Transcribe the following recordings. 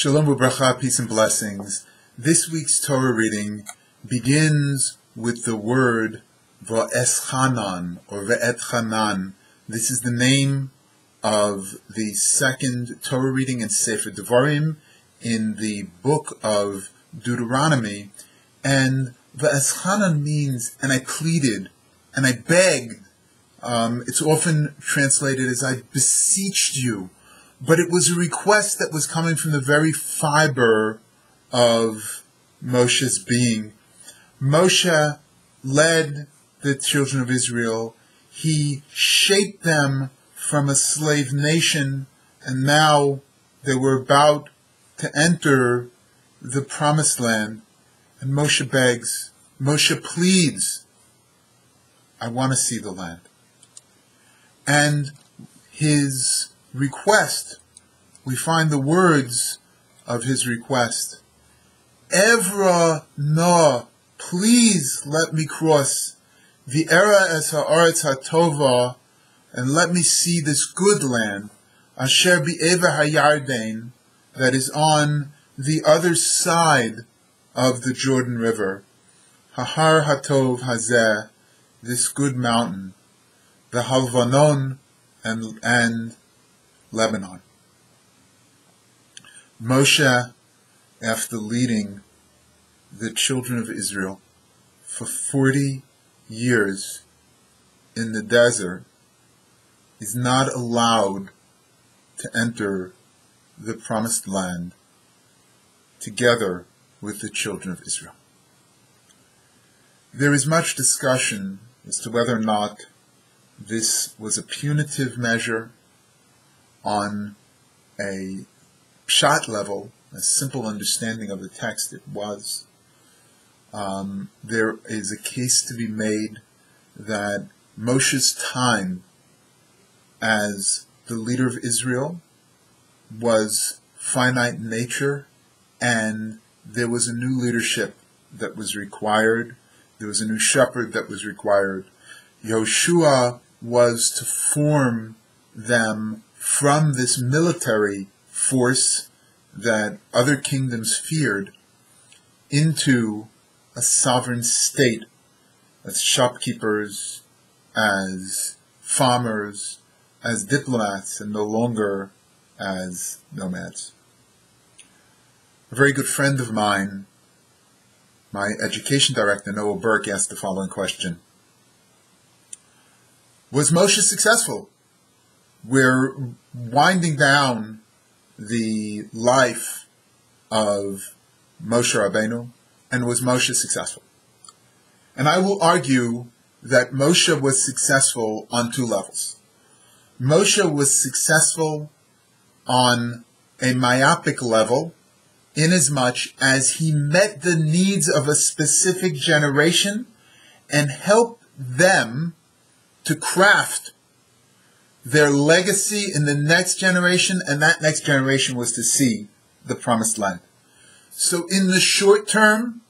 Shalom u'bracha, peace and blessings. This week's Torah reading begins with the word VaEtchanan or VaEtchanan. This is the name of the second Torah reading in Sefer Devarim in the book of Deuteronomy. And VaEtchanan means, and I pleaded, and I begged. It's often translated as I beseeched you. But it was a request that was coming from the very fiber of Moshe's being. Moshe led the children of Israel. He shaped them from a slave nation, and now they were about to enter the promised land. And Moshe begs, Moshe pleads, I want to see the land. And his request, we find the words of his request. Evra na, please let me cross the era es haaretz hatova, and let me see this good land, asher bi'ever hayarden, that is on the other side of the Jordan River. Hahar hatov hazeh, this good mountain, the Halvanon and Lebanon. Moshe, after leading the children of Israel for 40 years in the desert, is not allowed to enter the promised land together with the children of Israel. There is much discussion as to whether or not this was a punitive measure. On a pshat level, a simple understanding of the text, it was. There is a case to be made that Moshe's time as the leader of Israel was finite in nature, and there was a new leadership that was required. There was a new shepherd that was required. Yoshua was to form them from this military force that other kingdoms feared into a sovereign state, as shopkeepers, as farmers, as diplomats, and no longer as nomads. A very good friend of mine, my education director, Noah Burke, asked the following question. Was Moshe successful? We're winding down the life of Moshe Rabbeinu, and was Moshe successful? And I will argue that Moshe was successful on two levels. Moshe was successful on a myopic level, inasmuch as he met the needs of a specific generation and helped them to craft their legacy in the next generation, and that next generation was to see the promised land. So in the short term,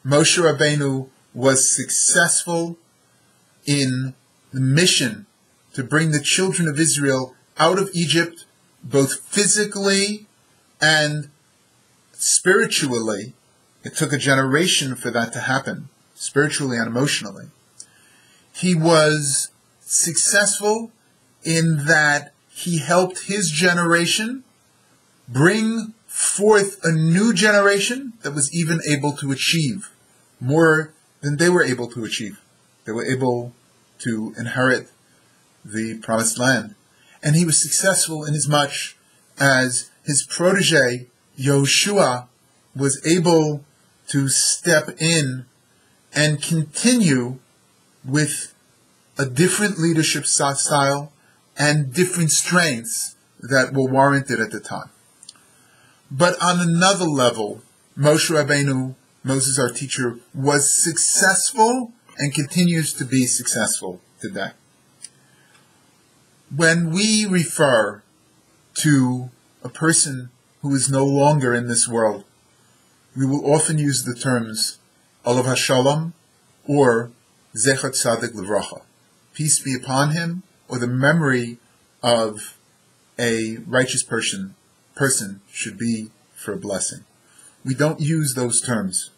Moshe Rabbeinu was successful in the mission to bring the children of Israel out of Egypt, both physically and spiritually. It took a generation for that to happen, spiritually and emotionally. He was successful in that he helped his generation bring forth a new generation that was even able to achieve more than they were able to achieve. They were able to inherit the promised land. And he was successful inasmuch as his protege, Yoshua, was able to step in and continue with a different leadership style and different strengths that were warranted at the time. But on another level, Moshe Rabbeinu, Moses our teacher, was successful and continues to be successful today. When we refer to a person who is no longer in this world, we will often use the terms Olav HaShalom or Zecher Tzadik Livracha, peace be upon him, or the memory of a righteous person should be for a blessing. We don't use those terms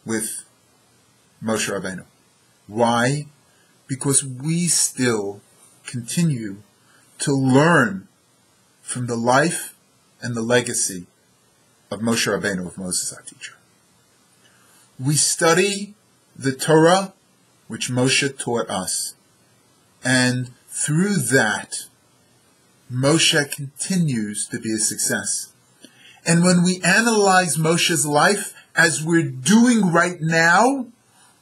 with Moshe Rabbeinu. Why? Because we still continue to learn from the life and the legacy of Moshe Rabbeinu, of Moses, our teacher. We study the Torah which Moshe taught us, and through that, Moshe continues to be a success. And when we analyze Moshe's life, as we're doing right now,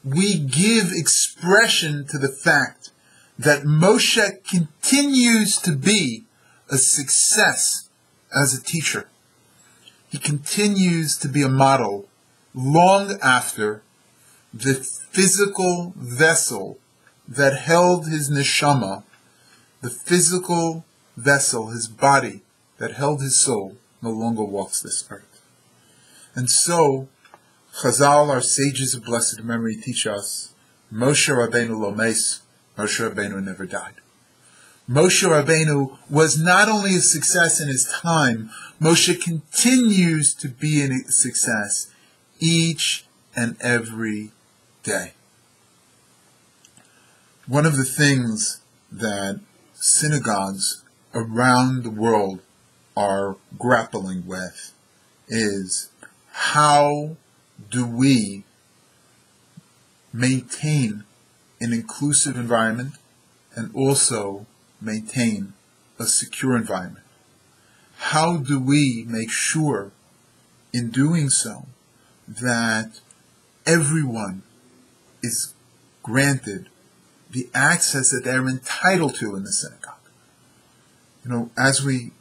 we give expression to the fact that Moshe continues to be a success as a teacher. He continues to be a model long after the physical vessel that held his neshama, the physical vessel, his body that held his soul, no longer walks this earth. And so, Chazal, our sages of blessed memory, teach us, Moshe Rabbeinu lo mes, Moshe Rabbeinu never died. Moshe Rabbeinu was not only a success in his time, Moshe continues to be a success each and every day. One of the things that synagogues around the world are grappling with is, how do we maintain an inclusive environment and also maintain a secure environment? How do we make sure in doing so that everyone is granted the access that they're entitled to in the synagogue? You know, as we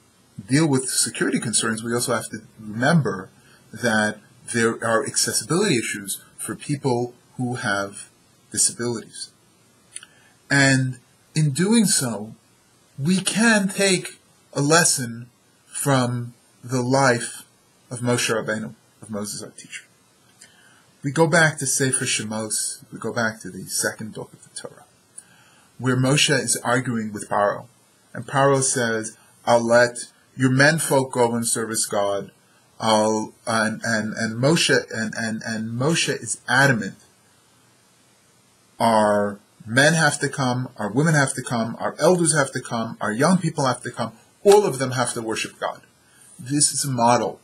deal with security concerns, we also have to remember that there are accessibility issues for people who have disabilities. And in doing so, we can take a lesson from the life of Moshe Rabbeinu, of Moses, our teacher. We go back to Sefer Shemos, we go back to the second book of the Torah, where Moshe is arguing with Paro. And Paro says, I'll let your menfolk go and service God. And Moshe is adamant. Our men have to come, our women have to come, our elders have to come, our young people have to come, all of them have to worship God. This is a model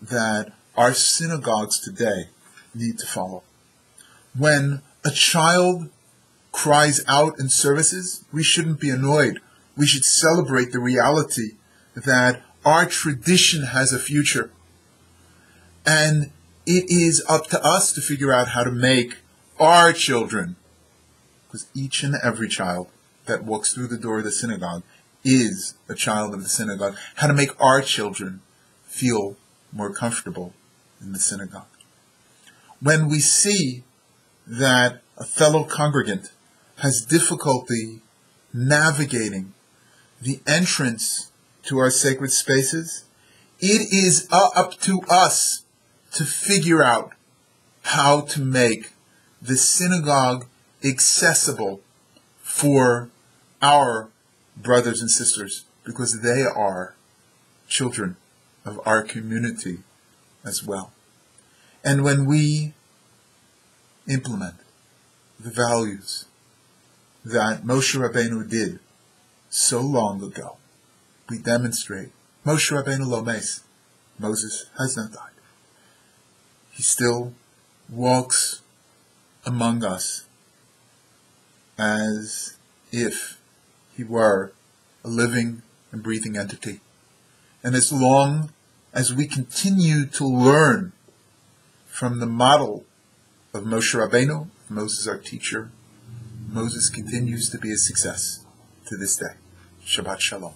that our synagogues today need to follow. When a child cries out in services, we shouldn't be annoyed. We should celebrate the reality that our tradition has a future. And it is up to us to figure out how to make our children, because each and every child that walks through the door of the synagogue is a child of the synagogue, how to make our children feel more comfortable in the synagogue. When we see that a fellow congregant has difficulty navigating the entrance to our sacred spaces, it is up to us to figure out how to make the synagogue accessible for our brothers and sisters, because they are children of our community as well. And when we implement the values that Moshe Rabbeinu did so long ago, we demonstrate Moshe Rabbeinu lo mes, Moses has not died. He still walks among us as if he were a living and breathing entity. And as long as we continue to learn from the model of Moshe Rabbeinu, Moses our teacher, Moses continues to be a success to this day. Shabbat Shalom.